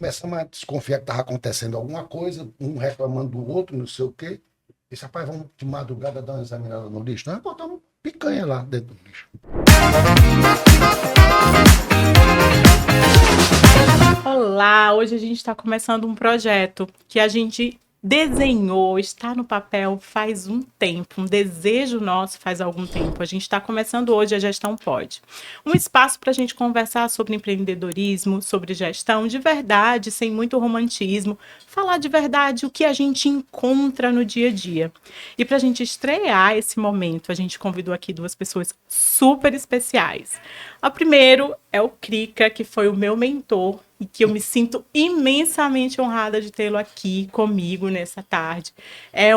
Começamos a desconfiar que estava acontecendo alguma coisa, um reclamando do outro, não sei o quê. Esse rapaz, vamos de madrugada dar uma examinada no lixo. Nós botamos picanha lá dentro do lixo. Olá, hoje a gente está começando um projeto que a gente desenhou, está no papel faz um tempo, um desejo nosso faz algum tempo. A gente está começando hoje a Gestão Pode. Um espaço para a gente conversar sobre empreendedorismo, sobre gestão de verdade, sem muito romantismo, falar de verdade o que a gente encontra no dia a dia. E para a gente estrear esse momento, a gente convidou aqui duas pessoas super especiais. A primeiro é o Krika, que foi o meu mentor e que eu me sinto imensamente honrada de tê-lo aqui comigo nessa tarde. É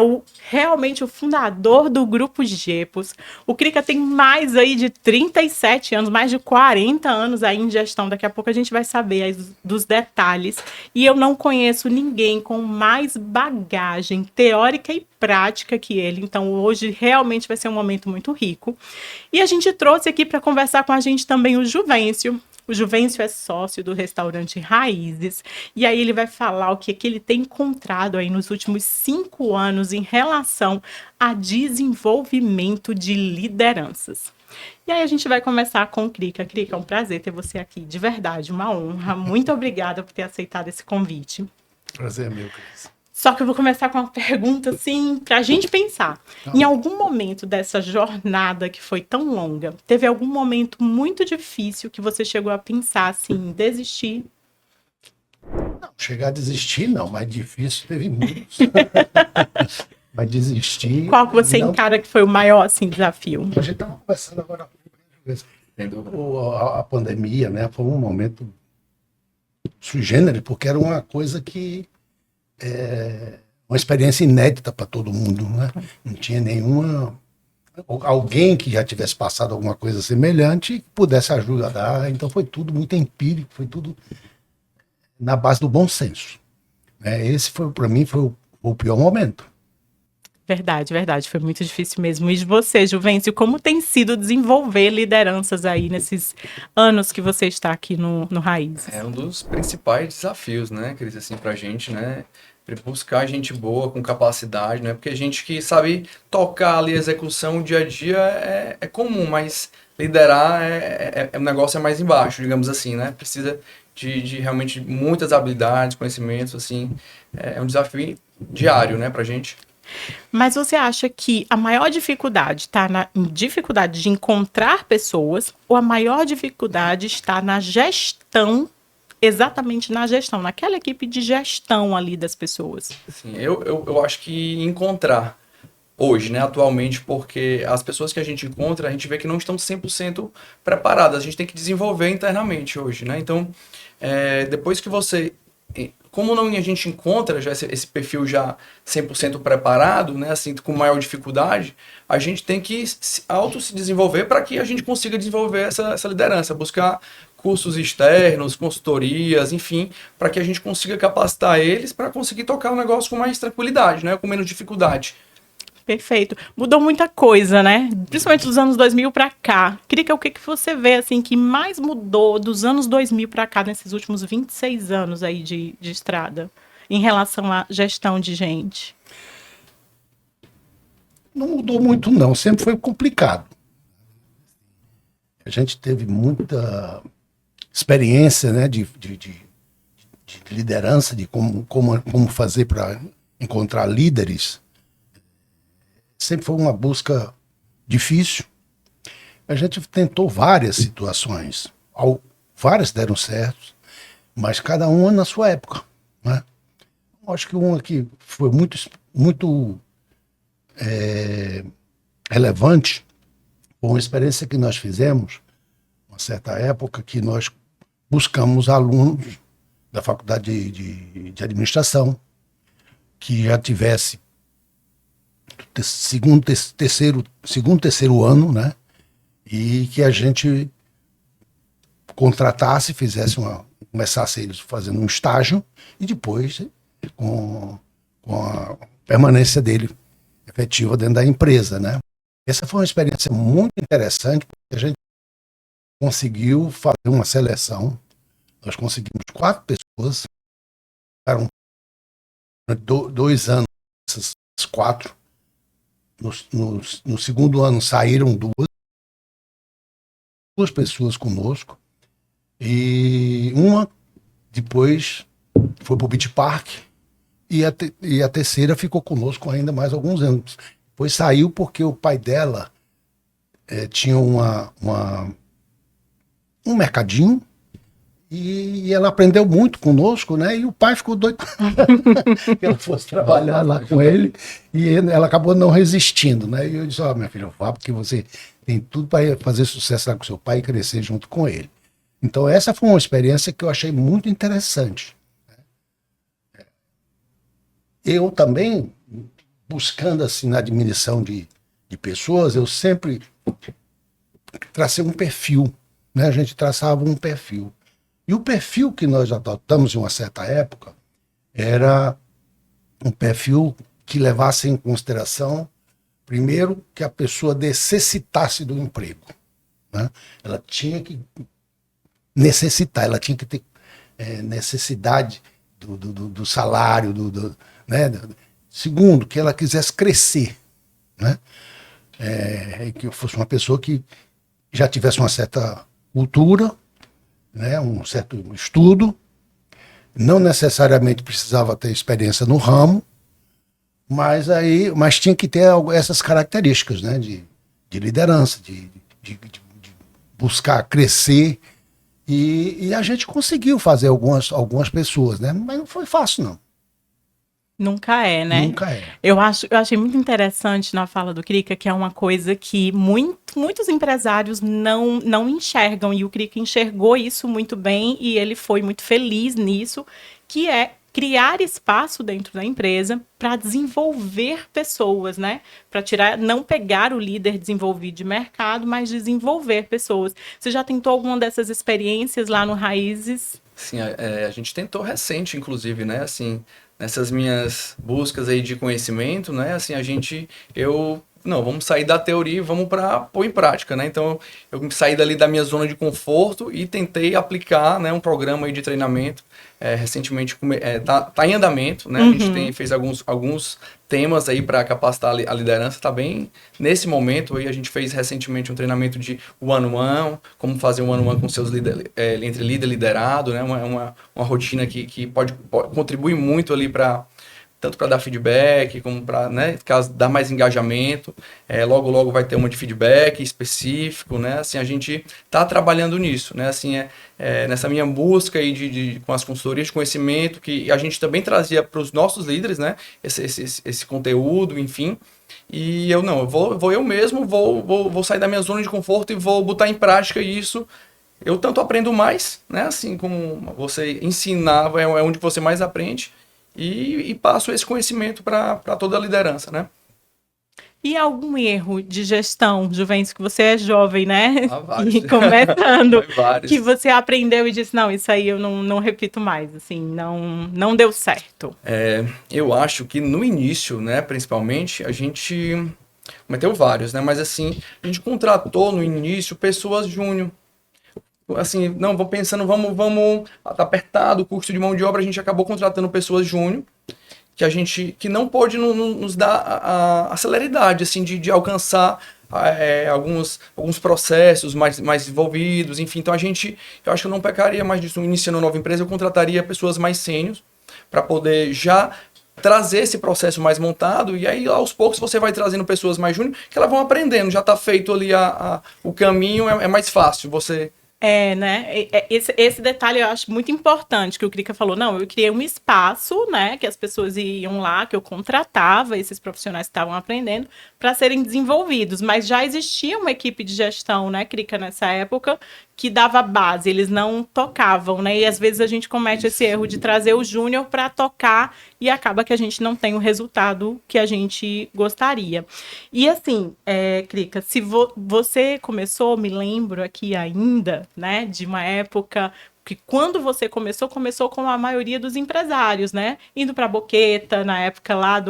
realmente o fundador do Grupo Gepos. O Krika tem mais aí de 37 anos, mais de 40 anos aí em gestão. Daqui a pouco a gente vai saber aí dos detalhes. E eu não conheço ninguém com mais bagagem teórica e prática que ele. Então hoje realmente vai ser um momento muito rico. E a gente trouxe aqui para conversar com a gente também o Juvencio. O Juvencio é sócio do restaurante Raízes, e aí ele vai falar o que ele tem encontrado aí nos últimos 5 anos em relação a desenvolvimento de lideranças. E aí a gente vai começar com o Krika. Krika, é um prazer ter você aqui, de verdade, uma honra. Muito obrigada por ter aceitado esse convite. Prazer é meu, Cris. Só que eu vou começar com uma pergunta, assim, para a gente pensar. Em Não, algum momento dessa jornada que foi tão longa, teve algum momento muito difícil que você chegou a pensar, assim, em desistir? chegar a desistir, não, mas difícil teve muitos. Mas desistir, Qual que você não. encara que foi o maior, assim, desafio? A gente estava conversando agora a pandemia, né? Foi um momento sui generis, porque era uma coisa que uma experiência inédita para todo mundo, né? Não tinha nenhuma alguém que já tivesse passado alguma coisa semelhante que pudesse ajudar. Então foi tudo muito empírico, foi tudo na base do bom senso, né? Esse foi para mim foi o pior momento. Verdade, verdade. Foi muito difícil mesmo. E de você, Juvencio, como tem sido desenvolver lideranças aí nesses anos que você está aqui no É Raízes? um dos principais desafios, né, Cris, assim, pra gente, né? Buscar gente boa, com capacidade, né? Porque a gente que sabe tocar ali a execução, o dia a dia é comum, mas liderar o negócio é mais embaixo, digamos assim, né? Precisa de realmente muitas habilidades, conhecimentos, assim. É um desafio diário, né, pra gente. Mas você acha que a maior dificuldade está na dificuldade de encontrar pessoas ou a maior dificuldade está na gestão, exatamente na gestão, naquela equipe de gestão ali das pessoas? Assim, eu acho que encontrar hoje, né, atualmente, porque as pessoas que a gente encontra, a gente vê que não estão 100% preparadas, a gente tem que desenvolver internamente hoje, né? Então, depois que você, como não a gente encontra já esse perfil já 100% preparado, né, assim, com maior dificuldade, a gente tem que se desenvolver para que a gente consiga desenvolver essa liderança, buscar cursos externos, consultorias, enfim, para que a gente consiga capacitar eles para conseguir tocar o negócio com mais tranquilidade, né, com menos dificuldade. Perfeito. Mudou muita coisa, né? Principalmente dos anos 2000 para cá. Queria que o que que você vê assim que mais mudou dos anos 2000 para cá nesses últimos 26 anos aí de estrada em relação à gestão de gente? Não mudou muito, não. Sempre foi complicado. A gente teve muita experiência, né, de liderança, de como fazer para encontrar líderes. Sempre foi uma busca difícil. A gente tentou várias situações. Várias deram certo, mas cada uma na sua época, né? Acho que uma que foi muito relevante foi uma experiência que nós fizemos, uma certa época, que nós buscamos alunos da faculdade de administração que já tivesse segundo, terceiro ano, né? E que a gente contratasse, começasse eles fazendo um estágio e depois com a permanência dele efetiva dentro da empresa, né? Essa foi uma experiência muito interessante, porque a gente conseguiu fazer uma seleção, nós conseguimos 4 pessoas 2 anos, essas 4. No segundo ano saíram duas pessoas conosco, e uma depois foi para o Beach Park, e a terceira ficou conosco ainda mais alguns anos. Depois saiu porque o pai dela tinha um mercadinho, e ela aprendeu muito conosco, né? E o pai ficou doido que ela fosse trabalhar lá com ele, e ela acabou não resistindo, né? E eu disse: minha filha, vá, porque você tem tudo para fazer sucesso lá com seu pai e crescer junto com ele. Então essa foi uma experiência que eu achei muito interessante. Eu também, buscando assim na admiração de pessoas, eu sempre tracei um perfil, né? A gente traçava um perfil. E o perfil que nós adotamos em uma certa época era um perfil que levasse em consideração, primeiro, que a pessoa necessitasse do emprego, né? Ela tinha que necessitar, ela tinha que ter necessidade do salário, né? Segundo, que ela quisesse crescer, né? Que fosse uma pessoa que já tivesse uma certa cultura, né? Um certo estudo, não necessariamente precisava ter experiência no ramo, mas tinha que ter essas características, né? De liderança, de buscar crescer, e a gente conseguiu fazer algumas pessoas, né? Mas não foi fácil, não. Nunca é, né? Nunca é. Eu achei muito interessante na fala do Krika, que é uma coisa que muitos empresários não enxergam, e o Krika enxergou isso muito bem, e ele foi muito feliz nisso, que é criar espaço dentro da empresa para desenvolver pessoas, né? Para não pegar o líder desenvolvido de mercado, mas desenvolver pessoas. Você já tentou alguma dessas experiências lá no Raízes? Sim, a gente tentou recente, inclusive, né? Assim, nessas minhas buscas aí de conhecimento, né? Assim, não, vamos sair da teoria e vamos para pôr em prática, né? Então, eu saí dali da minha zona de conforto e tentei aplicar, né, um programa aí de treinamento. Recentemente tá em andamento, né? A gente fez alguns temas aí para capacitar a liderança, tá bem nesse momento. Aí a gente fez recentemente um treinamento de one-on-one, como fazer um one-on-one com seus entre líder e liderado, né? Uma rotina que pode contribuir muito ali tanto para dar feedback, como para, né, caso dar mais engajamento. Logo vai ter uma de feedback específico, né? Assim, a gente está trabalhando nisso, né? Assim, nessa minha busca aí com as consultorias de conhecimento, que a gente também trazia para os nossos líderes, né? Esse conteúdo, enfim. E eu vou sair da minha zona de conforto e vou botar em prática isso. Eu tanto aprendo mais, né? Assim como você ensinar, é onde você mais aprende. E passo esse conhecimento para toda a liderança, né? E algum erro de gestão, Juventus, que você é jovem, né? Vários. E começando, Vários. que você aprendeu e disse: não, isso aí eu não repito mais, assim, não deu certo. Eu acho que no início, né, principalmente, a gente cometeu vários, né? Mas assim, a gente contratou no início pessoas júnior. Assim, não, vou pensando, vamos tá apertado o custo de mão de obra, a gente acabou contratando pessoas júnior, que não pôde nos dar a celeridade, assim, de alcançar alguns processos mais envolvidos, enfim. Então eu acho que eu não pecaria mais disso. Iniciando uma nova empresa, eu contrataria pessoas mais sêniores para poder já trazer esse processo mais montado, e aí aos poucos você vai trazendo pessoas mais júnior, que elas vão aprendendo, já está feito ali o caminho, é mais fácil você... Né? Esse detalhe eu acho muito importante, que o Krika falou. Não, eu criei um espaço, né, que as pessoas iam lá, que eu contratava esses profissionais que estavam aprendendo para serem desenvolvidos, mas já existia uma equipe de gestão, né, Krika, nessa época, que dava base, eles não tocavam, né? E às vezes a gente comete esse erro de trazer o júnior para tocar e acaba que a gente não tem o resultado que a gente gostaria. E assim, Krika, se você começou, me lembro aqui ainda, né, de uma época que quando você começou com a maioria dos empresários, né? Indo para a Boqueta, na época lá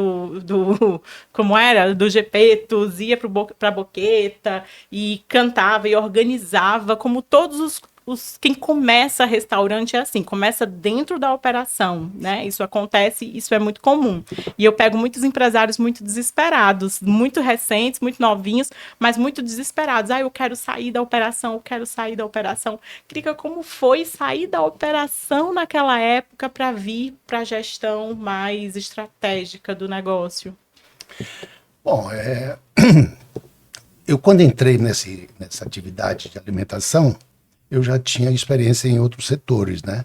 como era? Do Gepetos, ia para a Boqueta e cantava e organizava, como todos quem começa restaurante é assim, começa dentro da operação, né? Isso acontece, isso é muito comum. E eu pego muitos empresários muito desesperados, muito recentes, muito novinhos, mas muito desesperados. Eu quero sair da operação, eu quero sair da operação. Crica, como foi sair da operação naquela época para vir para a gestão mais estratégica do negócio? Bom, eu quando entrei nessa atividade de alimentação, eu já tinha experiência em outros setores, né?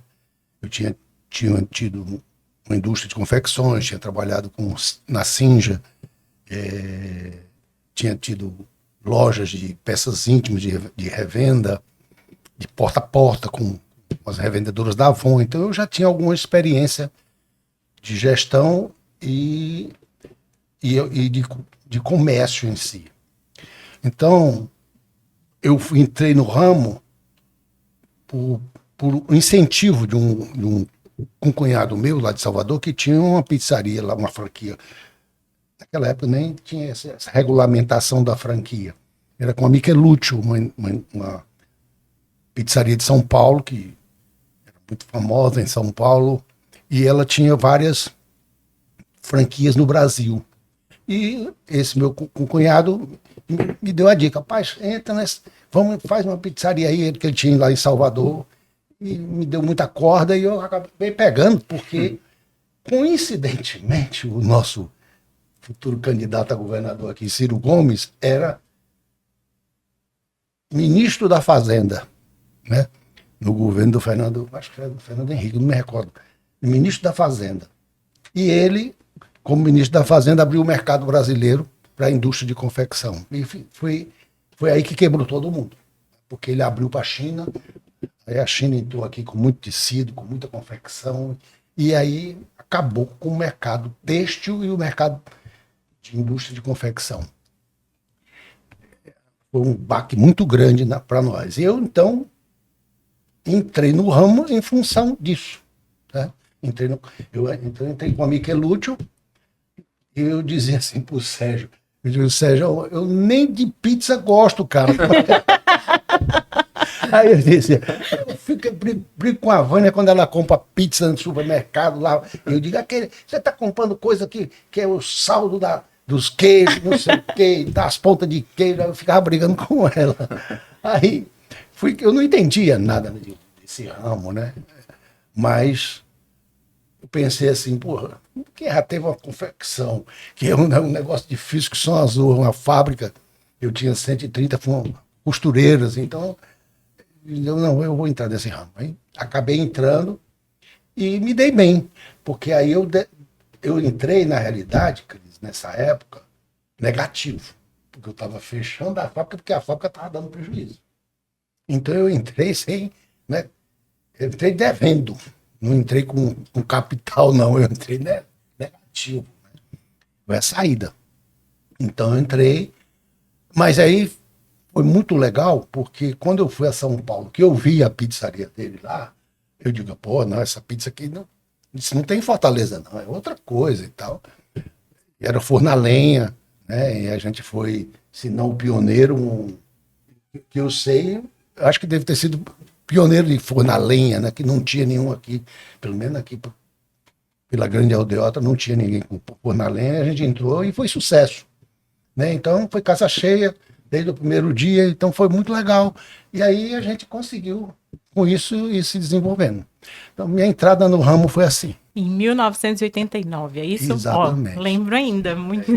Eu tinha tido uma indústria de confecções, tinha trabalhado na Sinja, tinha tido lojas de peças íntimas de revenda, de porta a porta com as revendedoras da Avon. Então eu já tinha alguma experiência de gestão e de comércio em si. Então eu entrei no ramo por incentivo de um cunhado meu lá de Salvador, que tinha uma pizzaria lá, uma franquia. Naquela época nem tinha essa regulamentação da franquia. Era com a Michelutio, uma pizzaria de São Paulo, que era muito famosa em São Paulo, e ela tinha várias franquias no Brasil. E esse meu cunhado me deu a dica: rapaz, entra faz uma pizzaria aí, que ele tinha lá em Salvador, e me deu muita corda, e eu acabei pegando, porque coincidentemente o nosso futuro candidato a governador aqui, Ciro Gomes, era ministro da Fazenda, né? No governo do Fernando, acho que era do Fernando Henrique, não me recordo, ministro da Fazenda. E ele, como ministro da Fazenda, abriu o mercado brasileiro para a indústria de confecção. E foi aí que quebrou todo mundo, porque ele abriu para a China, aí a China entrou aqui com muito tecido, com muita confecção, e aí acabou com o mercado têxtil e o mercado de indústria de confecção. Foi um baque muito grande para nós. Eu, então, entrei no ramo em função disso. Né? Eu entrei com a Michelutio, e eu dizia assim para o Sérgio, Sérgio, eu nem de pizza gosto, cara. Aí eu dizia, brigo com a Vânia quando ela compra pizza no supermercado lá. Eu digo, você está comprando coisa que é o saldo dos queijos, não sei o quê, das pontas de queijo. Eu ficava brigando com ela. Aí eu não entendia nada desse ramo, né? Mas eu pensei assim, porra, quem já teve uma confecção, que é um negócio difícil, que são uma fábrica, eu tinha 130 costureiras, então eu vou entrar nesse ramo. Aí acabei entrando e me dei bem, porque aí eu entrei, na realidade, Cris, nessa época, negativo, porque eu estava fechando a fábrica, porque a fábrica estava dando prejuízo. Então eu entrei né, eu entrei devendo, não entrei com capital, não, eu entrei negativo. Né? Foi a saída. Então eu entrei, mas aí foi muito legal, porque quando eu fui a São Paulo, que eu vi a pizzaria dele lá, eu digo, pô, não, essa pizza aqui isso não tem em Fortaleza, não, é outra coisa e tal. E era forno a lenha, né? E a gente foi, se não o pioneiro, que eu sei, acho que deve ter sido pioneiro de forno a lenha, né? Que não tinha nenhum aqui, pelo menos aqui pela Grande Aldeota, não tinha ninguém com forno a lenha, a gente entrou e foi sucesso. Né? Então foi casa cheia desde o primeiro dia, então foi muito legal. E aí a gente conseguiu com isso ir se desenvolvendo. Então minha entrada no ramo foi assim. Em 1989, é isso? Exatamente. Lembro ainda. Muito...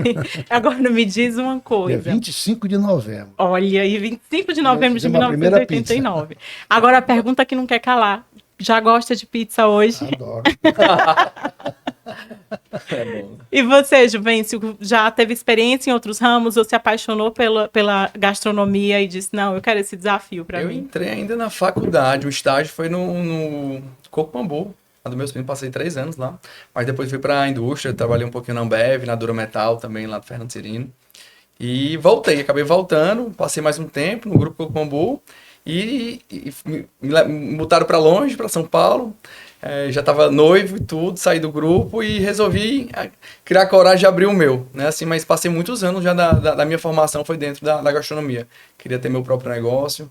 Agora me diz uma coisa. Dia 25 de novembro. Olha, e 25 de novembro de 1989. Agora a pergunta que não quer calar. Já gosta de pizza hoje? Adoro. É bom. E você, Juvencio, já teve experiência em outros ramos ou se apaixonou pela gastronomia e disse, não, eu quero esse desafio para mim? Eu entrei ainda na faculdade, o estágio foi no Coco Bambu, lá do meus primos, passei 3 anos lá, mas depois fui para a indústria, trabalhei um pouquinho na Ambev, na Dura Metal também, lá do Fernando Cirino, e acabei voltando, passei mais um tempo no grupo Coco Bambu, e me botaram para longe, para São Paulo, já estava noivo e tudo, saí do grupo e resolvi criar coragem de abrir o meu, né? Assim, mas passei muitos anos já da minha formação foi dentro da gastronomia. Queria ter meu próprio negócio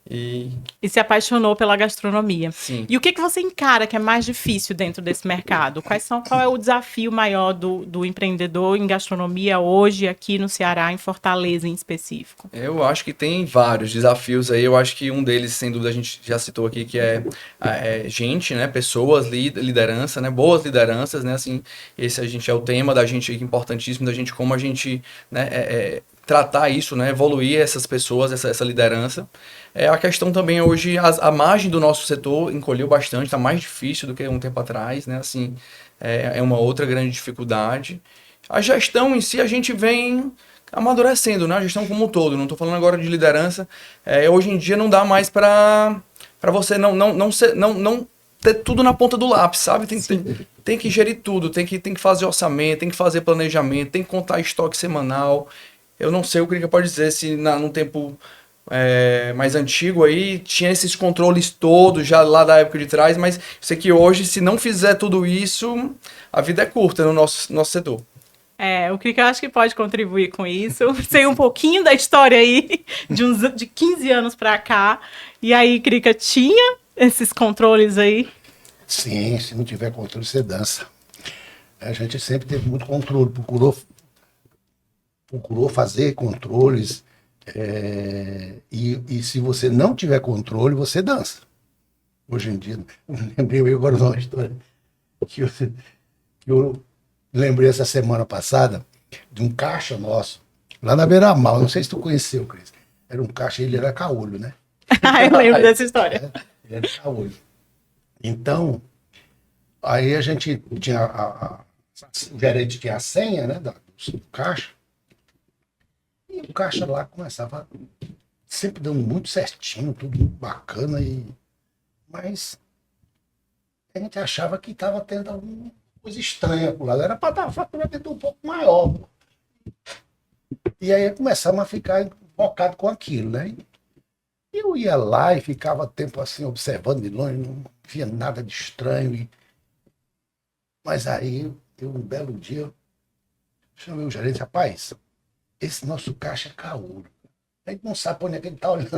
E E se apaixonou pela gastronomia. sim, E o que que você encara que é mais difícil dentro desse mercado? Qual é o desafio maior do empreendedor em gastronomia hoje, aqui no Ceará, em Fortaleza em específico? eu acho que tem vários desafios aí. Eu acho que um deles, sem dúvida, a gente já citou aqui, que é gente, né? Pessoas, liderança, né? Boas lideranças, né? Assim, esse a gente é o tema da gente, importantíssimo da gente, como a gente, né? Tratar isso, né? Evoluir essas pessoas, essa liderança. A questão também hoje, a margem do nosso setor encolheu bastante, está mais difícil do que um tempo atrás, né? Assim, é uma outra grande dificuldade. A gestão em si, a gente vem amadurecendo, né? A gestão como um todo. Não estou falando agora de liderança. Hoje em dia não dá mais para você não ter tudo na ponta do lápis, sabe? Tem que gerir tudo, tem que fazer orçamento, tem que fazer planejamento, tem que contar estoque semanal. Eu não sei o que ele pode dizer se num tempo mais antigo aí tinha esses controles todos já lá da época de trás, mas eu sei que hoje, se não fizer tudo isso, a vida é curta no nosso setor. O que eu acho que pode contribuir com isso, sei um pouquinho da história aí, de 15 anos para cá, e aí, Crica, tinha esses controles aí? Sim, se não tiver controle, você dança. A gente sempre teve muito controle, procurou fazer controles, e se você não tiver controle, você dança. Hoje em dia, lembrei agora de uma história que eu lembrei essa semana passada de um caixa nosso, lá na Beira-Mar, não sei se tu conheceu, Cris. Era um caixa, ele era caolho, né? Eu lembro dessa história. Ele era caolho. Então, aí a gente tinha o gerente tinha a senha, né, do caixa, e o caixa lá começava sempre dando muito certinho, tudo muito bacana, mas a gente achava que estava tendo alguma coisa estranha por lá. Era para dar faturamento um pouco maior. E aí começamos a ficar focado com aquilo, né? Eu ia lá e ficava tempo assim, observando de longe, não via nada de estranho. Mas aí, um belo dia, chamei o gerente, rapaz, esse nosso caixa é caolho. A gente não sabe para onde é que ele está olhando.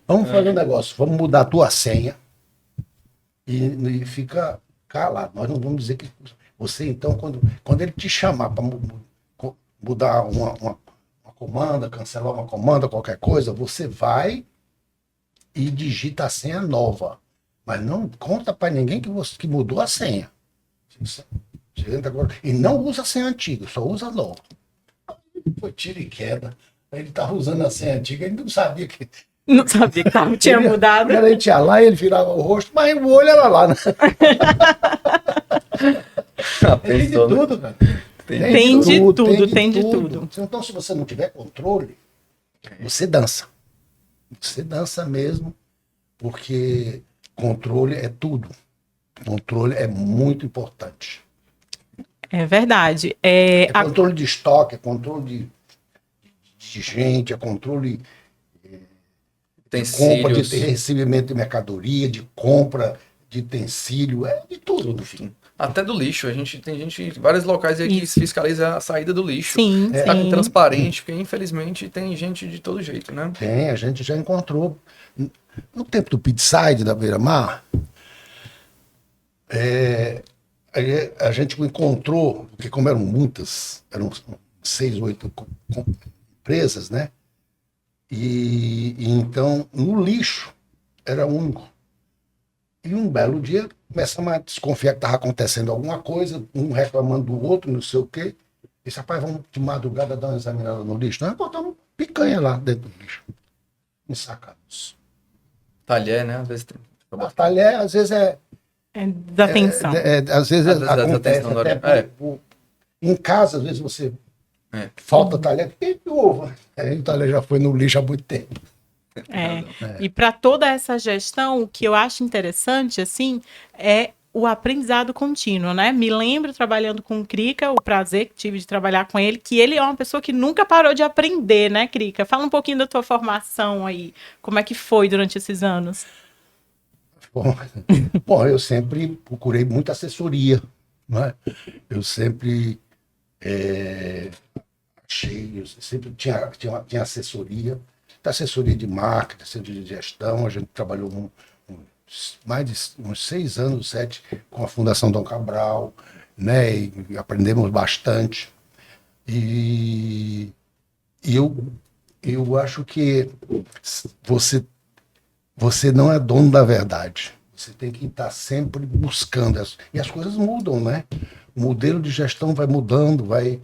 Vamos fazer um negócio, vamos mudar a tua senha e fica calado. Nós não vamos dizer que você, então, quando ele te chamar para mudar uma comanda, cancelar uma comanda, qualquer coisa, você vai e digita a senha nova. Mas não conta para ninguém que mudou a senha. E não usa a senha antiga, só usa a nova. Foi tiro e queda. Ele estava usando a senha antiga, ele não sabia que. Não sabia que tinha mudado. A gente ia lá e ele virava o rosto, mas o olho era lá, né? Tem de tudo, cara. Tem de tudo. Então, se você não tiver controle, você dança. Você dança mesmo, porque controle é tudo. Controle é muito importante. É verdade. Controle de estoque, é controle de gente, é controle de compra, de recebimento de mercadoria, de compra de utensílio, de tudo, enfim. Até do lixo. Tem vários locais aí que fiscaliza a saída do lixo. Sim, tá transparente, porque infelizmente tem gente de todo jeito, né? Tem, a gente já encontrou. No tempo do Pidside da Beira-Mar, a gente encontrou, porque como eram muitas, eram 6, 8 empresas, né? E então, no lixo, era único. E um belo dia, começamos a desconfiar que estava acontecendo alguma coisa, um reclamando do outro, não sei o quê. E disse, rapaz, vamos de madrugada dar uma examinada no lixo. Nós botamos picanha lá dentro do lixo, ensacados. Talher, né? Às vezes tem. Talher, às vezes desatenção. Às vezes acontece até em casa, às vezes você falta talher, e ovo. Aí o talher já foi no lixo há muito tempo. E para toda essa gestão, o que eu acho interessante, assim, é o aprendizado contínuo, né? Me lembro trabalhando com o Crica, o prazer que tive de trabalhar com ele, que ele é uma pessoa que nunca parou de aprender, né, Crica? Fala um pouquinho da tua formação aí, como é que foi durante esses anos? Bom, eu sempre procurei muita assessoria, né? Eu sempre eu sempre tinha assessoria. assessoria de marketing, assessoria de gestão. A gente trabalhou mais de uns 6 anos, 7, com a Fundação Dom Cabral, né? E aprendemos bastante. E eu acho que você não é dono da verdade. Você tem que estar sempre buscando. E as coisas mudam, né? O modelo de gestão vai mudando, o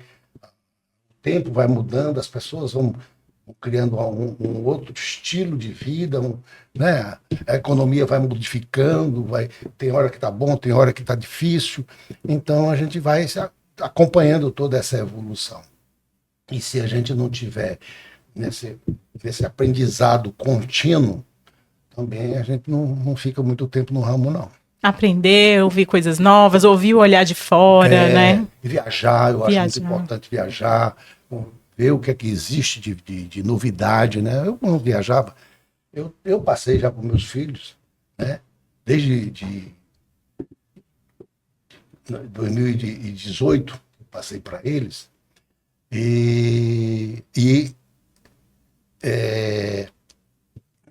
tempo vai mudando, as pessoas vão criando um outro estilo de vida, né? A economia vai modificando, tem hora que está bom, tem hora que está difícil. Então a gente vai acompanhando toda essa evolução. E se a gente não tiver nesse aprendizado contínuo, também a gente não fica muito tempo no ramo, não. Aprender, ouvir coisas novas, ouvir o olhar de fora, né? Viajar, eu acho muito importante viajar, ver o que é que existe de novidade, né? Eu, quando viajava, eu passei já com meus filhos, né? Desde 2018, eu passei para eles, e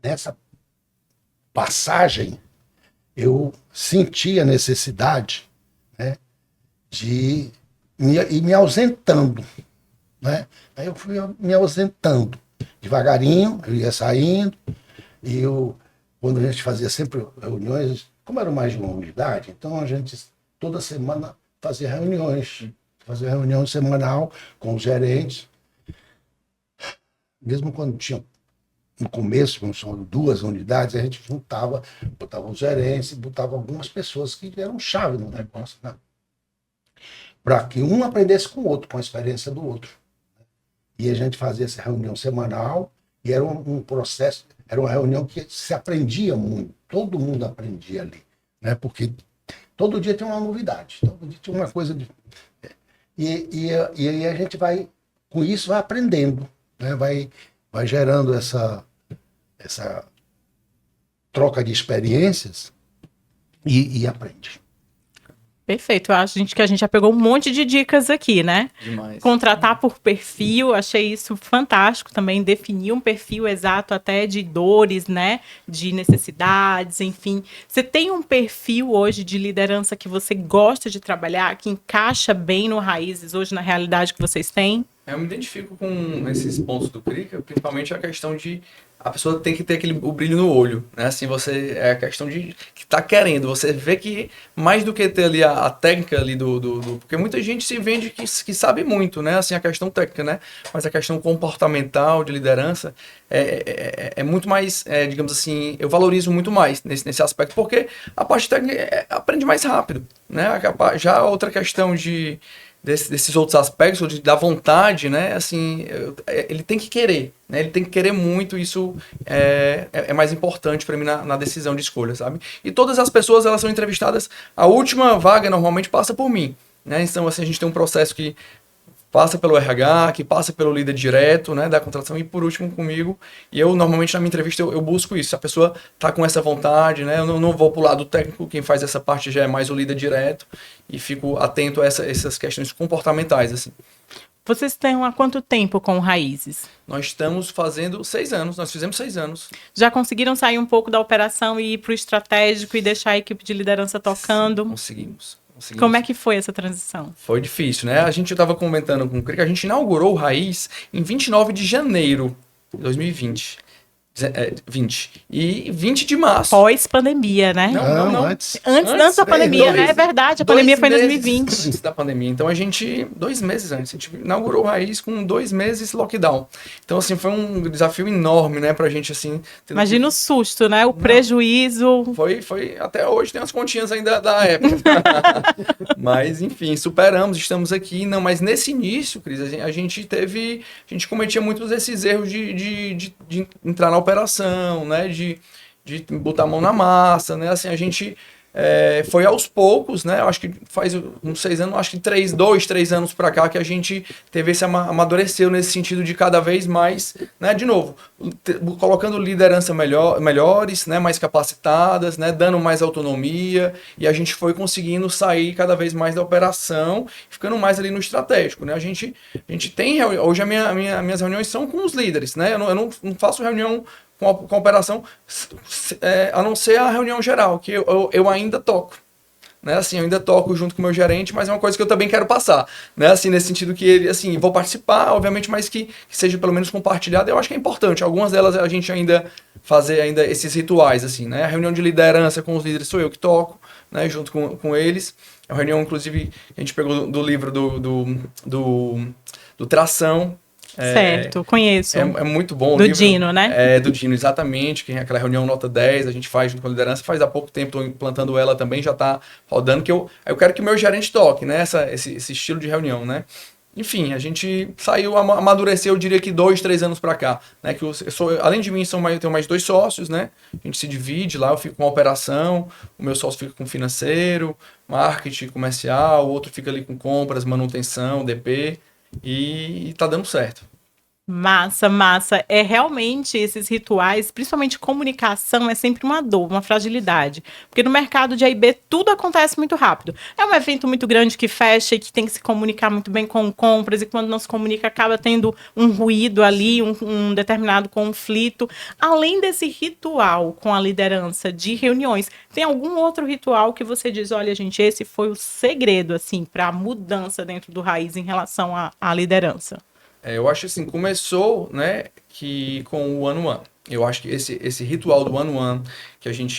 nessa passagem, eu senti a necessidade, né, de ir me ausentando, né? Aí eu fui me ausentando. Devagarinho, eu ia saindo, e quando a gente fazia sempre reuniões, como era mais de uma unidade, então a gente toda semana fazia reunião semanal com os gerentes, mesmo quando tinha. No começo, quando são 2 unidades, a gente botava os gerentes, botava algumas pessoas que eram chave no negócio, né? Para que um aprendesse com o outro, com a experiência do outro. E a gente fazia essa reunião semanal, e era um processo, era uma reunião que se aprendia muito, todo mundo aprendia ali, né? Porque todo dia tem uma novidade, todo dia tem uma coisa de... E aí a gente vai, com isso, vai aprendendo, né? Vai gerando essa troca de experiências e aprende. Perfeito. Eu acho que a gente já pegou um monte de dicas aqui, né? Demais. Contratar por perfil, achei isso fantástico também, definir um perfil exato até de dores, né? De necessidades, enfim. Você tem um perfil hoje de liderança que você gosta de trabalhar, que encaixa bem no Raízes, hoje na realidade que vocês têm? Eu me identifico com esses pontos do Krika, principalmente a questão de a pessoa tem que ter o brilho no olho, né? Assim, é a questão de que tá querendo, você vê que mais do que ter ali a técnica ali porque muita gente se vende que sabe muito, né? Assim, a questão técnica, né? Mas a questão comportamental, de liderança, é muito mais, digamos assim, eu valorizo muito mais nesse aspecto, porque a parte técnica aprende mais rápido, né? Já a outra questão desses outros aspectos, da vontade, né? Assim, ele tem que querer, né? Ele tem que querer muito, isso é mais importante para mim na decisão de escolha, sabe? E todas as pessoas, elas são entrevistadas, a última vaga normalmente passa por mim, né? Então, assim, a gente tem um processo que passa pelo RH, que passa pelo líder direto, né, da contratação, e por último comigo. E eu, normalmente, na minha entrevista, eu busco isso. Se a pessoa tá com essa vontade, né, eu não vou pro lado técnico, quem faz essa parte já é mais o líder direto, e fico atento a essas questões comportamentais, assim. Vocês estão há quanto tempo com Raízes? Nós estamos fazendo 6 anos, nós fizemos 6 anos. Já conseguiram sair um pouco da operação e ir para o estratégico e deixar a equipe de liderança tocando? Conseguimos. Como é que foi essa transição? Foi difícil, né? A gente estava comentando com o Krika, a gente inaugurou o Raiz em 29 de janeiro de 2020. E 20 de março. Pós-pandemia, né? Não. Antes da pandemia, né? É verdade, a pandemia foi em 2020. Antes da pandemia. Então, 2 meses antes, a gente inaugurou o Raiz com 2 meses lockdown. Então, assim, foi um desafio enorme, né, pra gente, assim... Imagina o susto, né? O prejuízo. Foi, até hoje tem umas continhas ainda da época. Mas, enfim, superamos, estamos aqui. Não, mas nesse início, Cris, a gente cometia muitos desses erros de entrar na operação, né, de botar a mão na massa, né, assim, a gente foi aos poucos, né? Eu acho que faz uns 6 anos, acho que 3 anos para cá que a gente teve esse amadureceu nesse sentido de cada vez mais, né? De novo, colocando liderança melhores, né? Mais capacitadas, né? Dando mais autonomia, e a gente foi conseguindo sair cada vez mais da operação, ficando mais ali no estratégico, né? A gente tem hoje minhas reuniões são com os líderes, né? Eu não faço reunião com a operação, a não ser a reunião geral, que eu ainda toco. Né? Assim, eu ainda toco junto com o meu gerente, mas é uma coisa que eu também quero passar. Né? Assim, nesse sentido que ele, assim, vou participar, obviamente, mas que seja pelo menos compartilhado, eu acho que é importante. Algumas delas a gente ainda fazer ainda esses rituais, assim, né? A reunião de liderança com os líderes sou eu que toco, né? Junto com eles. A reunião, inclusive, a gente pegou do livro do Tração. Certo, conheço. É muito bom o do livro. Dino, né? Do Dino, exatamente. Que é aquela reunião nota 10, a gente faz junto com a liderança. Faz há pouco tempo, estou implantando ela também, já está rodando. Eu quero que o meu gerente toque, né? Esse estilo de reunião, né? Enfim, a gente saiu, amadureceu, eu diria que 2, 3 anos para cá. Né? Que além de mim, eu tenho mais 2 sócios, né? A gente se divide lá, eu fico com a operação, o meu sócio fica com financeiro, marketing, comercial, o outro fica ali com compras, manutenção, DP. E tá dando certo. Massa, massa. É realmente esses rituais, principalmente comunicação, é sempre uma dor, uma fragilidade. Porque no mercado de A&B tudo acontece muito rápido. É um evento muito grande que fecha e que tem que se comunicar muito bem com compras, e quando não se comunica acaba tendo um ruído ali, um determinado conflito. Além desse ritual com a liderança de reuniões, tem algum outro ritual que você diz, olha, gente, esse foi o segredo, assim, para a mudança dentro do Raiz em relação à liderança? Eu acho assim, começou, né, com o one-on-one. Eu acho que esse ritual do one-on-one,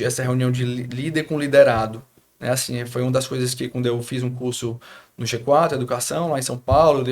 essa reunião de líder com liderado, né, assim, foi uma das coisas que quando eu fiz um curso no G4, Educação, lá em São Paulo, li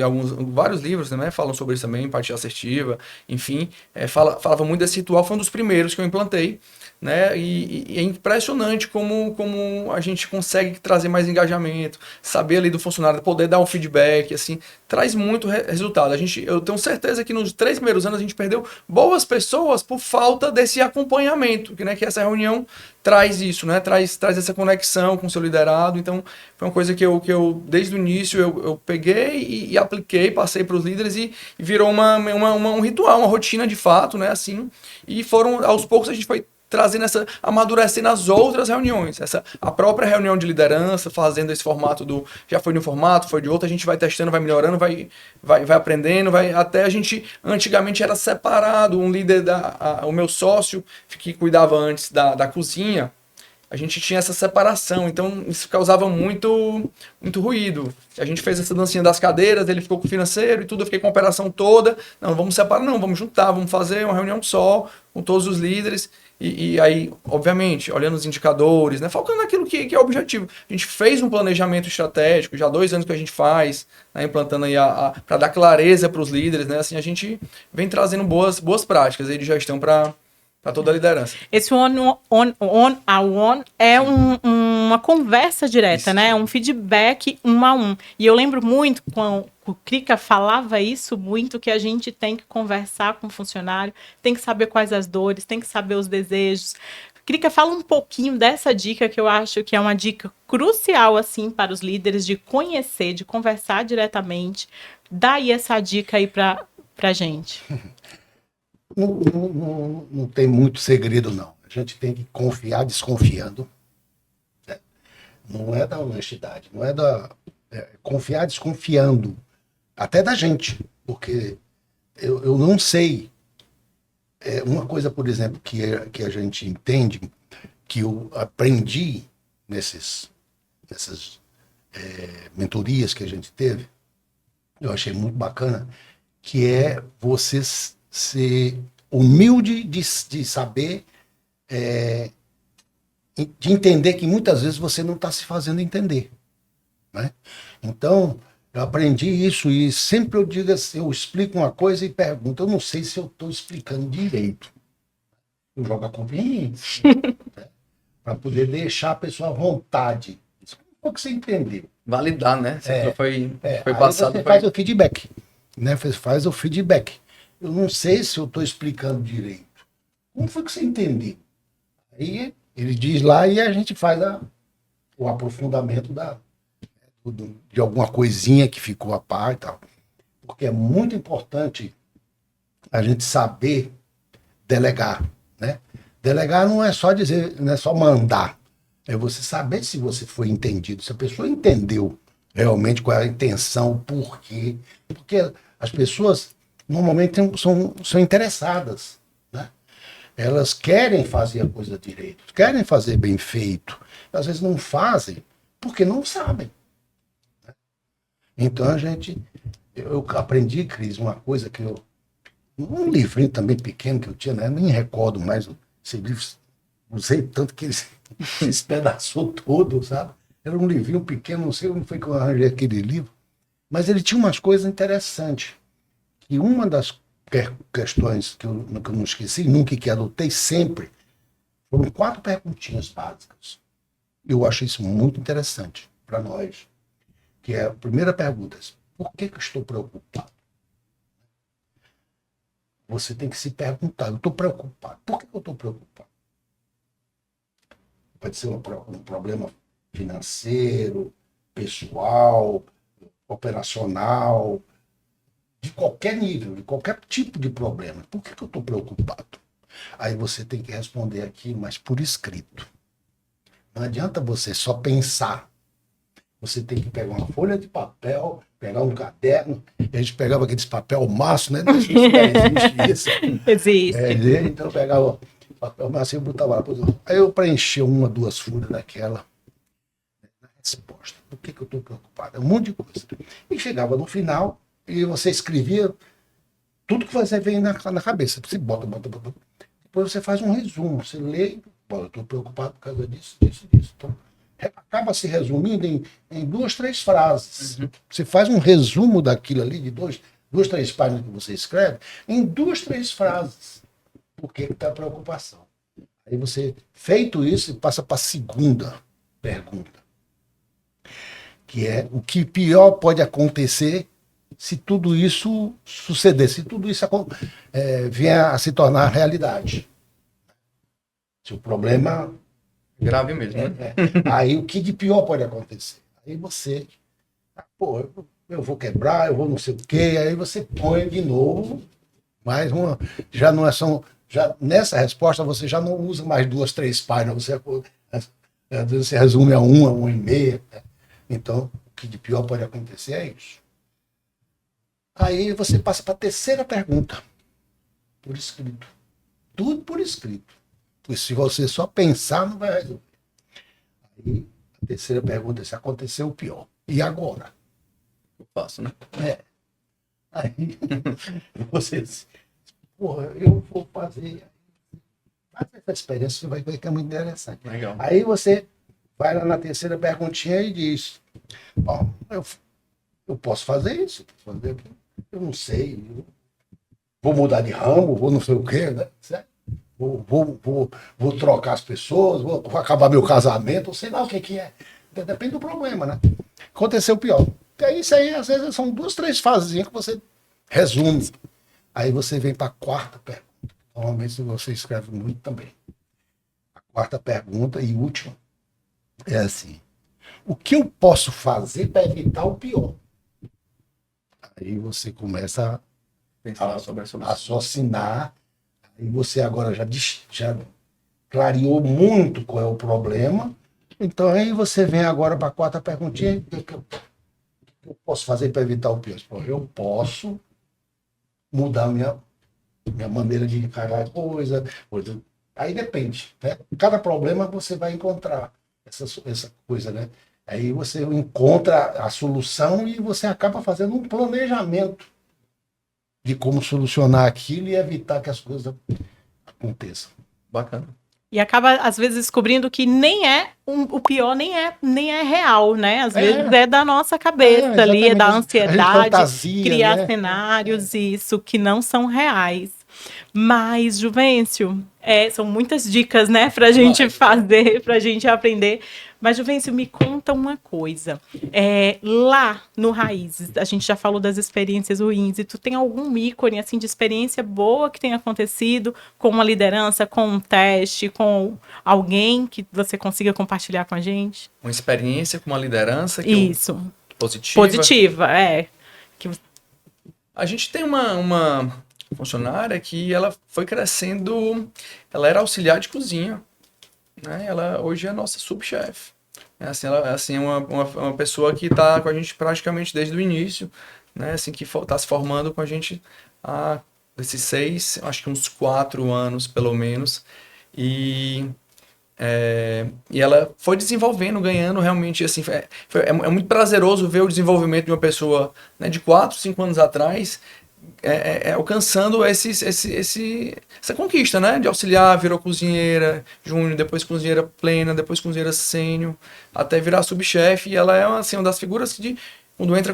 vários livros, né, falam sobre isso também, empatia assertiva, enfim, falava muito desse ritual, foi um dos primeiros que eu implantei, né, e é impressionante como a gente consegue trazer mais engajamento, saber ali do funcionário, poder dar um feedback, assim, traz muito resultado. Eu tenho certeza que nos 3 primeiros anos a gente perdeu boas pessoas por falta desse acompanhamento, né, que essa reunião traz isso, né, traz essa conexão com o seu liderado. Então, foi uma coisa que eu desde o início, eu peguei e apliquei, passei para os líderes e virou um ritual, uma rotina de fato, né, assim, e aos poucos a gente foi trazendo amadurecendo as outras reuniões. A própria reunião de liderança, fazendo esse formato já foi de um formato, foi de outro, a gente vai testando, vai melhorando, vai aprendendo, até a gente, antigamente era separado, um líder, o meu sócio, que cuidava antes da cozinha, a gente tinha essa separação, então isso causava muito, muito ruído. A gente fez essa dancinha das cadeiras, ele ficou com o financeiro e tudo, eu fiquei com a operação toda. Não vamos separar, não, vamos juntar, vamos fazer uma reunião só, com todos os líderes. E aí, obviamente, olhando os indicadores, né, focando naquilo que é o objetivo. A gente fez um planejamento estratégico, já há 2 anos que a gente faz, né, implantando aí para dar clareza para os líderes, né, assim, a gente vem trazendo boas práticas aí de gestão para toda a liderança. Esse one-on-one é uma conversa direta, né? Um feedback 1 a 1. E eu lembro muito, quando o Krika falava isso muito, que a gente tem que conversar com o funcionário, tem que saber quais as dores, tem que saber os desejos. Krika, fala um pouquinho dessa dica, que eu acho que é uma dica crucial, assim, para os líderes, de conhecer, de conversar diretamente. Dá aí essa dica aí pra gente. Não tem muito segredo, não. A gente tem que confiar desconfiando. Né? Não é da honestidade, não é confiar desconfiando. Até da gente. Porque eu não sei. Uma coisa, por exemplo, que a gente entende, que eu aprendi nessas mentorias que a gente teve, eu achei muito bacana, que é você ser humilde de saber, de entender que muitas vezes você não está se fazendo entender. Né? Então, eu aprendi isso e sempre eu digo assim, eu explico uma coisa e pergunto, eu não sei se eu estou explicando direito. Eu jogo a conveniência, né? Para poder deixar a pessoa à vontade. Como que você entendeu? Validar, né? Foi passado. Você faz o feedback. Né? Faz o feedback. Eu não sei se eu estou explicando direito. Como foi que você entendeu? Aí ele diz lá e a gente faz o aprofundamento de alguma coisinha que ficou a par e tal. Porque é muito importante a gente saber delegar, né? Delegar não é só dizer, não é só mandar. É você saber se você foi entendido, se a pessoa entendeu realmente qual é a intenção, o porquê. Porque as pessoas normalmente são interessadas, né? Elas querem fazer a coisa direito, querem fazer bem feito. Às vezes não fazem porque não sabem. Então eu aprendi, Cris, uma coisa que um livrinho também pequeno que eu tinha, né? Nem recordo mais, esse livro, usei tanto que ele se espedaçou todo, sabe? Era um livrinho pequeno, não sei onde foi que eu arranjei aquele livro, mas ele tinha umas coisas interessantes. E uma das questões que eu não esqueci, nunca que adotei sempre, foram 4 perguntinhas básicas. Eu acho isso muito interessante para nós. Que é a primeira pergunta: por que eu estou preocupado? Você tem que se perguntar: eu estou preocupado. Por que eu estou preocupado? Pode ser um problema financeiro, pessoal, operacional, de qualquer nível, de qualquer tipo de problema. Por que eu estou preocupado? Aí você tem que responder aqui, mas por escrito. Não adianta você só pensar. Você tem que pegar uma folha de papel, pegar um caderno. A gente pegava aqueles papel maço, né? Não sei se existe isso. Existe. Então eu pegava o papel maço e botava lá. Aí eu preenchia 1 ou 2 folhas daquela. Na resposta. Por que eu estou preocupado? É um monte de coisa. E chegava no final e você escrevia tudo que você vem na cabeça. Você bota. Depois você faz um resumo. Você lê, eu estou preocupado por causa disso. Então, acaba se resumindo em 2, 3 frases. Uhum. Você faz um resumo daquilo ali, de 2, 3 páginas que você escreve, em 2, 3 frases. Por que está a preocupação? Aí você, feito isso, passa para a segunda pergunta, que é o que pior pode acontecer se tudo isso suceder, se tudo isso vier a se tornar realidade. Se o problema... Grave mesmo, né? Aí o que de pior pode acontecer? Aí você, eu vou quebrar, eu vou não sei o quê, aí você põe de novo mais uma. Já não é só. Já, nessa resposta você já não usa mais 2, 3 páginas, às vezes você resume a 1 e meia. Né? Então, o que de pior pode acontecer é isso. Aí você passa para a terceira pergunta, por escrito. Tudo por escrito. Porque se você só pensar, não vai resolver. Aí, a terceira pergunta é se aconteceu o pior. E agora? Eu faço, né? Aí, você diz, eu vou fazer. Faz essa experiência, você vai ver que é muito interessante. Legal. Aí você vai lá na terceira perguntinha e diz, bom, eu posso fazer isso, eu não sei, vou mudar de ramo, vou não sei o quê, né? Certo? Vou trocar as pessoas, vou acabar meu casamento, sei lá o que é. Depende do problema, né? Aconteceu o pior. E isso aí, às vezes, são 2, 3 fases que você resume. Aí você vem para a quarta pergunta. Normalmente você escreve muito também. A quarta pergunta e última é assim: o que eu posso fazer para evitar o pior? Aí você começa a raciocinar. E você agora já clareou muito qual é o problema. Então aí você vem agora para a quarta perguntinha. O que eu posso fazer para evitar o pior? Eu posso mudar minha maneira de encarar a coisa. Aí depende. Né? Cada problema você vai encontrar essa coisa, né? Aí você encontra a solução e você acaba fazendo um planejamento de como solucionar aquilo e evitar que as coisas aconteçam. Bacana. E acaba, às vezes, descobrindo que o pior nem é real, né? Às vezes é da nossa cabeça ali, é da ansiedade, fantasia, criar né? cenários, isso, que não são reais. Mas, Juvencio, São muitas dicas, né, pra gente fazer, pra gente aprender. Mas, Juvencio, me conta uma coisa. Lá no Raízes, a gente já falou das experiências ruins, e tu tem algum ícone, assim, de experiência boa que tenha acontecido com uma liderança, com um teste, com alguém que você consiga compartilhar com a gente? Uma experiência com uma liderança Isso. Positiva. Positiva, que... A gente tem uma funcionária que ela foi crescendo, ela era auxiliar de cozinha, né? Ela hoje é a nossa subchefe. Ela é uma pessoa que está com a gente praticamente desde o início, né? Assim, que está se formando com a gente há desses 6, acho que uns 4 anos pelo menos. E ela foi desenvolvendo, ganhando realmente, assim, é muito prazeroso ver o desenvolvimento de uma pessoa, né, de 4, 5 anos atrás, alcançando essa conquista, né, de auxiliar, virou cozinheira júnior, depois cozinheira plena, depois cozinheira sênior, até virar subchefe. E ela é assim, uma das figuras que quando entra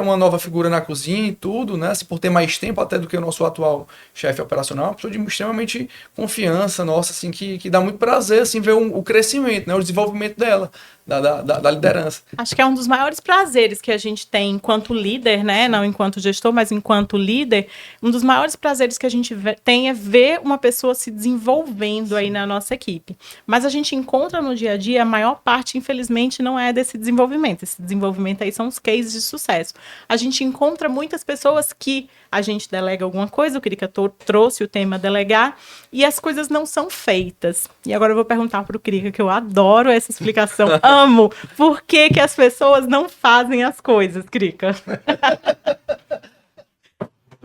uma nova figura na cozinha e tudo, né? Assim, por ter mais tempo até do que o nosso atual chefe operacional, uma pessoa de extremamente confiança nossa, assim, que dá muito prazer, assim, ver o crescimento, né? O desenvolvimento dela, da liderança. Acho que é um dos maiores prazeres que a gente tem enquanto líder, né? Não enquanto gestor, mas enquanto líder. Um dos maiores prazeres que a gente tem é ver uma pessoa se desenvolvendo aí na nossa equipe. Mas a gente encontra no dia a dia, a maior parte, infelizmente, não é desse desenvolvimento. Esse desenvolvimento aí são os cases de sucesso. A gente encontra muitas pessoas que a gente delega alguma coisa, o Krika trouxe o tema delegar, e as coisas não são feitas. E agora eu vou perguntar para o Krika, que eu adoro essa explicação, amo, por que as pessoas não fazem as coisas, Krika?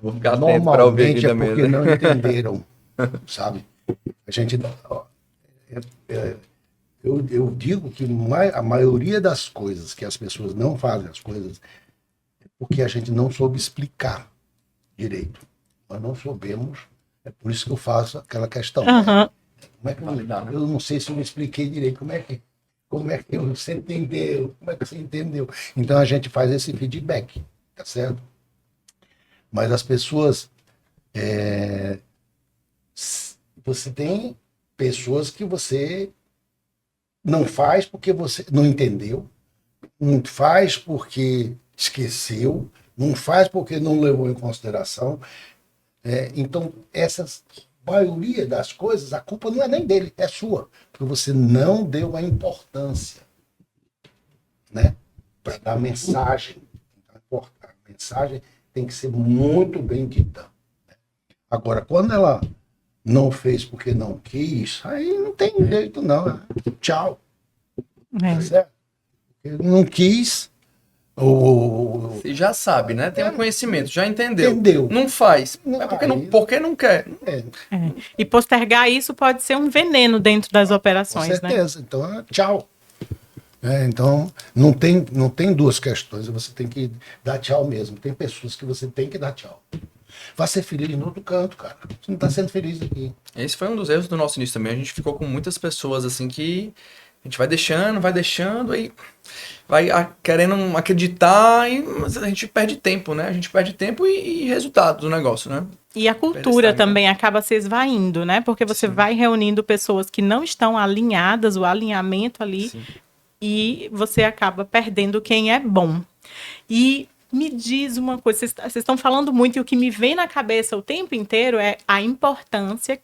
Vou ficar atento para ouvir aqui também. Porque não entenderam, sabe? A gente... Eu digo que a maioria das coisas que as pessoas não fazem as coisas é porque a gente não soube explicar direito. Nós não soubemos, é por isso que eu faço aquela questão. Né? Como é que eu não sei se eu me expliquei direito, como é que você entendeu, como é que você entendeu. Então a gente faz esse feedback, tá certo? Mas as pessoas, você tem pessoas que você não faz porque você não entendeu, não faz porque esqueceu, não faz porque não levou em consideração. Então, essa maioria das coisas, a culpa não é nem dele, é sua, porque você não deu a importância, né, para dar a mensagem. A mensagem tem que ser muito bem dita. Agora, quando ela não fez porque não quis, aí não tem jeito não. Tchau. Tá certo? Não quis. Você já sabe, né? Tem um conhecimento, já entendeu. Não faz. Porque não quer. E postergar isso pode ser um veneno dentro das operações, né? Com certeza. Né? Então, tchau. Então, não tem duas questões. Você tem que dar tchau mesmo. Tem pessoas que você tem que dar tchau. Vai ser feliz no outro canto, cara. Você não está sendo feliz aqui. Esse foi um dos erros do nosso início também. A gente ficou com muitas pessoas assim que a gente vai deixando, aí vai querendo acreditar, mas a gente perde tempo, né? A gente perde tempo e resultado do negócio, né? E a cultura também acaba se esvaindo, né? Porque você vai reunindo pessoas que não estão alinhadas, o alinhamento ali, e você acaba perdendo quem é bom. E me diz uma coisa, vocês estão falando muito e o que me vem na cabeça o tempo inteiro é a importância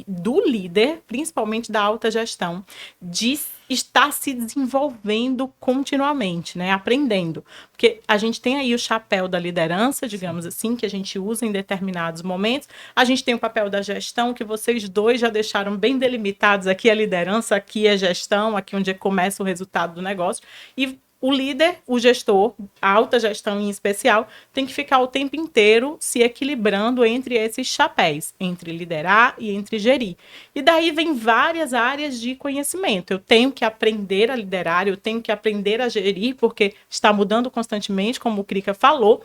do líder, principalmente da alta gestão, de estar se desenvolvendo continuamente, né? Aprendendo. Porque a gente tem aí o chapéu da liderança, digamos assim, que a gente usa em determinados momentos. A gente tem o papel da gestão, que vocês dois já deixaram bem delimitados. Aqui é liderança, aqui é gestão, aqui onde começa o resultado do negócio. E o líder, o gestor, a alta gestão em especial, tem que ficar o tempo inteiro se equilibrando entre esses chapéus, entre liderar e entre gerir. E daí vem várias áreas de conhecimento. Eu tenho que aprender a liderar, eu tenho que aprender a gerir, porque está mudando constantemente, como o Krika falou.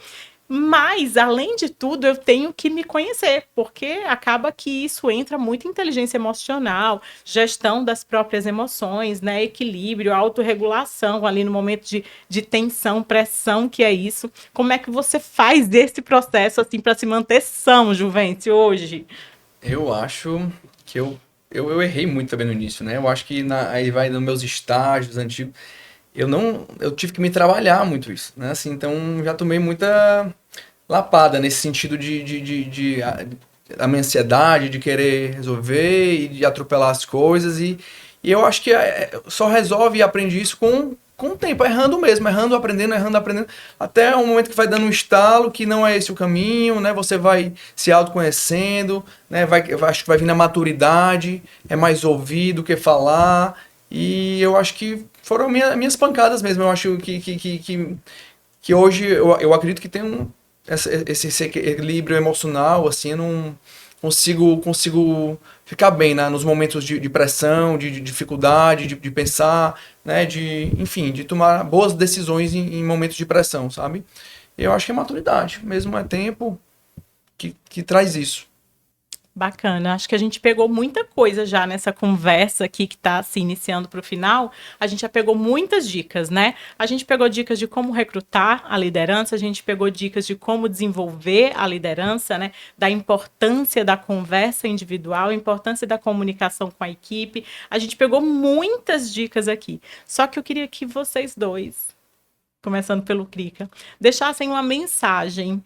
Mas, além de tudo, eu tenho que me conhecer, porque acaba que isso entra muito em inteligência emocional, gestão das próprias emoções, né? Equilíbrio, autorregulação ali no momento de tensão, pressão, que é isso. Como é que você faz esse processo assim para se manter são, Juvencio, hoje? Eu acho que eu eu errei muito também no início, né? Eu acho que aí vai nos meus estágios antigos. Eu tive que me trabalhar muito isso, né? Assim, então já tomei muita lapada nesse sentido a minha ansiedade de querer resolver e de atropelar as coisas e eu acho que só resolve e aprende isso com o tempo, errando mesmo, errando, aprendendo, até o momento que vai dando um estalo que não é esse o caminho, né? Você vai se autoconhecendo, né? Acho que vai vindo a maturidade, é mais ouvir do que falar, e eu acho que foram minhas pancadas mesmo. Eu acho que hoje eu acredito que tem esse equilíbrio emocional, assim, eu não consigo ficar bem, né, nos momentos de pressão, de dificuldade, de pensar, né, enfim, de tomar boas decisões em momentos de pressão, sabe? Eu acho que é maturidade, mesmo é tempo que traz isso. Bacana, acho que a gente pegou muita coisa já nessa conversa aqui que está se iniciando para o final. A gente já pegou muitas dicas, né? A gente pegou dicas de como recrutar a liderança, a gente pegou dicas de como desenvolver a liderança, né? Da importância da conversa individual, a importância da comunicação com a equipe. A gente pegou muitas dicas aqui. Só que eu queria que vocês dois, começando pelo Krika, deixassem uma mensagem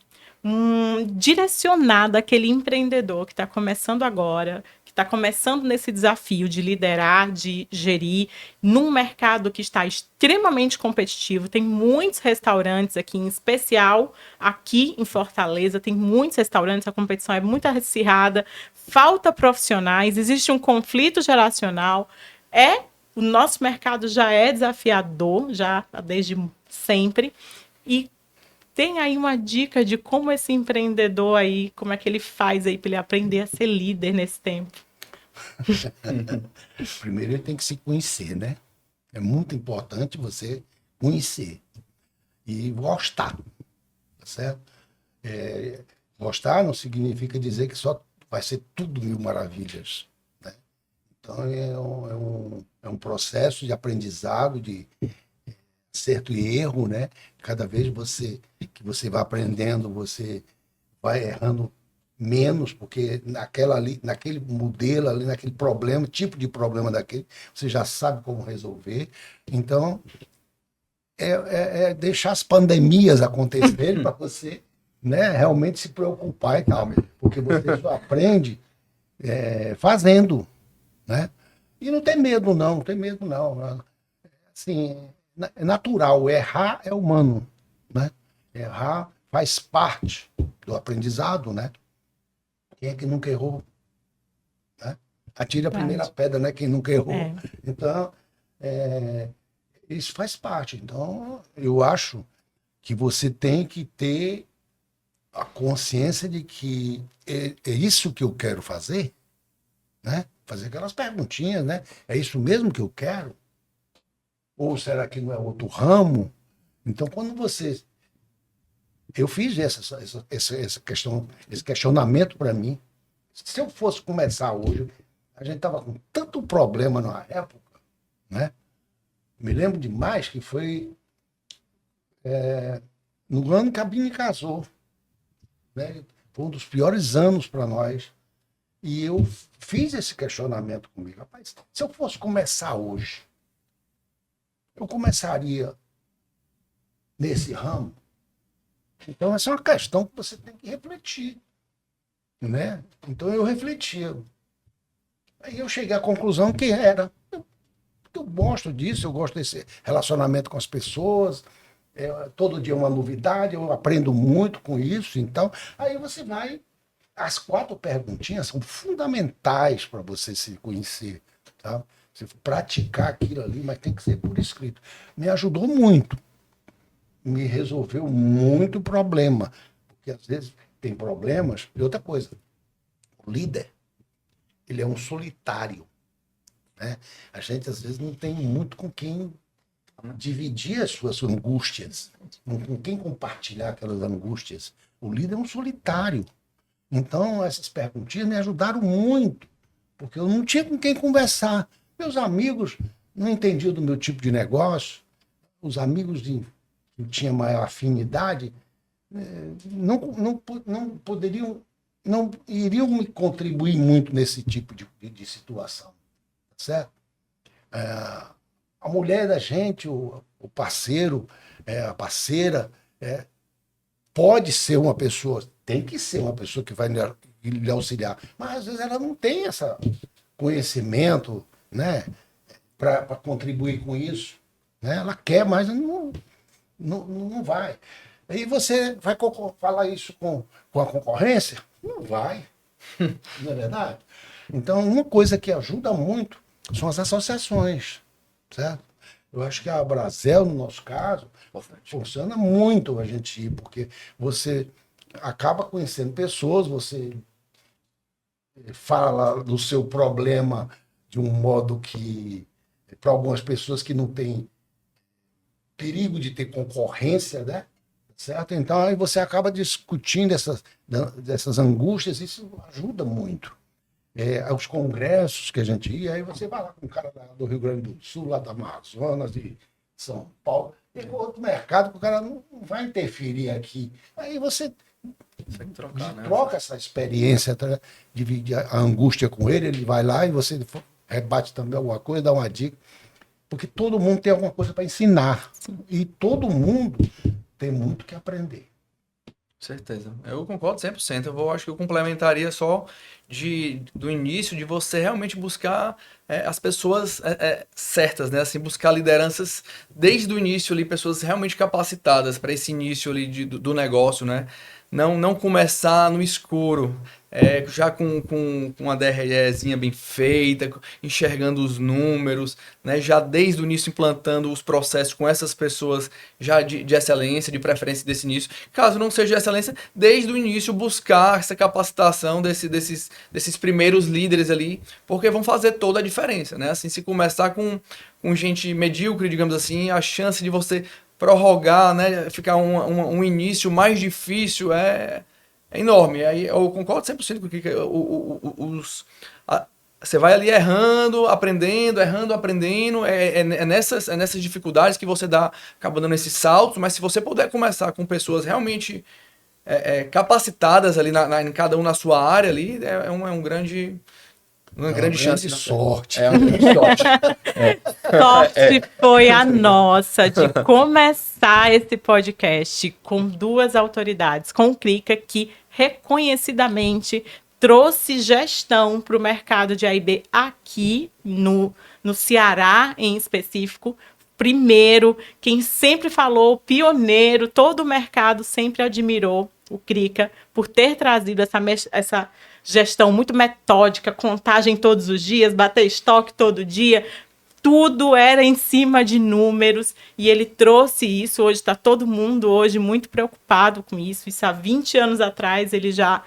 direcionada àquele empreendedor que está começando agora, que está começando nesse desafio de liderar, de gerir, num mercado que está extremamente competitivo. Tem muitos restaurantes aqui, em especial aqui em Fortaleza, tem muitos restaurantes, a competição é muito acirrada, falta profissionais, existe um conflito geracional. O nosso mercado já é desafiador, já desde sempre, e tem aí uma dica de como esse empreendedor aí, como é que ele faz aí para ele aprender a ser líder nesse tempo? Primeiro ele tem que se conhecer, né? É muito importante você conhecer e gostar, tá certo? Gostar não significa dizer que só vai ser tudo mil maravilhas, né? Então é um processo de aprendizado, de acerto e erro, né? Cada vez que você vai aprendendo, você vai errando menos, porque naquele modelo ali, naquele problema, tipo de problema daquele, você já sabe como resolver. Então, é deixar as pandemias acontecerem para você, né, realmente se preocupar e tal, porque você só aprende fazendo, né? E não tem medo não, não tem medo não. Assim, é natural, errar é humano, né? Errar faz parte do aprendizado, né? Quem é que nunca errou? Né? Atire a primeira pedra, né? Quem nunca errou. Então, isso faz parte. Então, eu acho que você tem que ter a consciência de que é isso que eu quero fazer, né? Fazer aquelas perguntinhas, né? É isso mesmo que eu quero? Ou será que não é outro ramo? Então, quando você... Eu fiz esse questionamento para mim. Se eu fosse começar hoje, a gente estava com tanto problema na época, né? Me lembro demais que foi no ano que a Bini casou, né? Foi um dos piores anos para nós. E eu fiz esse questionamento comigo. Rapaz, se eu fosse começar hoje, eu começaria nesse ramo? Então, essa é uma questão que você tem que refletir, né? Então, eu refletia. Aí eu cheguei à conclusão que eu gosto disso, eu gosto desse relacionamento com as pessoas, todo dia uma novidade, eu aprendo muito com isso. Então, aí você vai... As 4 perguntinhas são fundamentais para você se conhecer, tá? Você praticar aquilo ali, mas tem que ser por escrito. Me ajudou muito. Me resolveu muito problema. Porque às vezes tem problemas. E outra coisa, o líder, ele é um solitário, né? A gente às vezes não tem muito com quem dividir as suas angústias, com quem compartilhar aquelas angústias. O líder é um solitário. Então, essas perguntinhas me ajudaram muito, porque eu não tinha com quem conversar. Meus amigos não entendiam do meu tipo de negócio, os amigos que tinham maior afinidade não poderiam não iriam me contribuir muito nesse tipo de situação, certo? A mulher da gente, o parceiro, a parceira, pode ser uma pessoa, tem que ser uma pessoa que vai lhe auxiliar, mas às vezes ela não tem esse conhecimento, né, para contribuir com isso, né? Ela quer, mas não vai. Aí você vai falar isso com a concorrência? Não vai. Não é verdade? Então, uma coisa que ajuda muito são as associações, certo? Eu acho que a Abrazel, no nosso caso, funciona muito a gente ir, porque você acaba conhecendo pessoas, você fala do seu problema de um modo que, para algumas pessoas que não têm perigo de ter concorrência, né? Certo? Então, aí você acaba discutindo dessas angústias, isso ajuda muito. Os congressos que a gente ia, aí você vai lá com um cara do Rio Grande do Sul, lá da Amazonas, de São Paulo, tem outro mercado que o cara não vai interferir aqui. Aí você troca essa experiência, divide a angústia com ele vai lá e você rebate também alguma coisa, dá uma dica, porque todo mundo tem alguma coisa para ensinar. Sim. E todo mundo tem muito que aprender. Certeza. Eu concordo 100%. Acho que eu complementaria só do início, de você realmente buscar as pessoas certas, né? Assim, buscar lideranças desde o início ali, pessoas realmente capacitadas para esse início ali do negócio, né? Não começar no escuro, já com uma DREzinha bem feita, enxergando os números, né? Já desde o início implantando os processos com essas pessoas já de excelência, de preferência desse início. Caso não seja de excelência, desde o início buscar essa capacitação desses primeiros líderes ali, porque vão fazer toda a diferença, né? Assim, se começar com gente medíocre, digamos assim, a chance de você prorrogar, né, ficar um início mais difícil é enorme. Aí eu concordo 100% com o que você vai ali errando, aprendendo, nessas dificuldades que você acaba dando esses saltos, mas se você puder começar com pessoas realmente capacitadas ali em cada um na sua área ali, uma grande chance. Sorte. Uma grande sorte. Sorte foi a nossa de começar esse podcast com duas autoridades, com o Krika, que reconhecidamente trouxe gestão para o mercado de A&B aqui no Ceará, em específico. Primeiro, quem sempre falou, pioneiro, todo o mercado sempre admirou o Krika por ter trazido essa gestão muito metódica, contagem todos os dias, bater estoque todo dia, tudo era em cima de números, e ele trouxe isso. Hoje está todo mundo muito preocupado com isso. Isso há 20 anos atrás ele já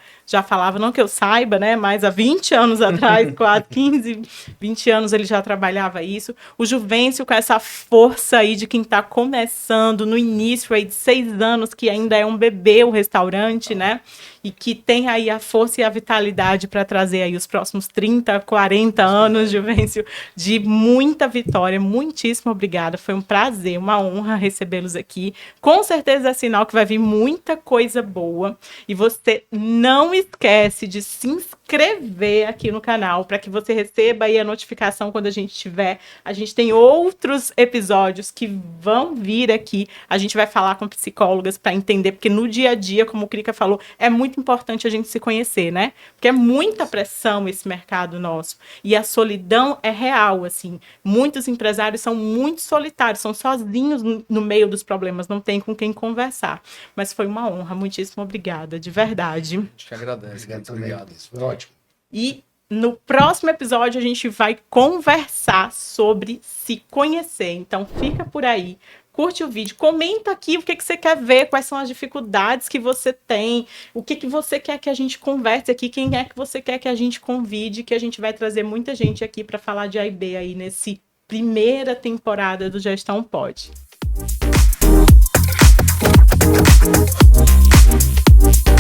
falava, não que eu saiba, né, mas há 20 anos atrás, quase 15, 20 anos ele já trabalhava isso. O Juvencio, com essa força aí de quem está começando no início aí de 6 anos, que ainda é um bebê o restaurante, né, e que tem aí a força e a vitalidade para trazer aí os próximos 30, 40 anos, Juvencio, de muita vitória. Muitíssimo obrigada, foi um prazer, uma honra recebê-los aqui. Com certeza é sinal que vai vir muita coisa boa, e você não esquece de se inscrever aqui no canal para que você receba aí a notificação quando a gente tiver. A gente tem outros episódios que vão vir aqui. A gente vai falar com psicólogas para entender, porque no dia a dia, como o Krika falou, é muito importante a gente se conhecer, né? Porque é muita pressão esse mercado nosso. E a solidão é real, assim. Muitos empresários são muito solitários, são sozinhos no meio dos problemas, não tem com quem conversar. Mas foi uma honra, muitíssimo obrigada, de verdade. Acho que agradece. Obrigado. Foi ótimo. E no próximo episódio a gente vai conversar sobre se conhecer. Então fica por aí. Curte o vídeo, comenta aqui o que você quer ver, quais são as dificuldades que você tem, o que você quer que a gente converse aqui, quem é que você quer que a gente convide, que a gente vai trazer muita gente aqui para falar de A&B aí nesse primeira temporada do Gestão Pod.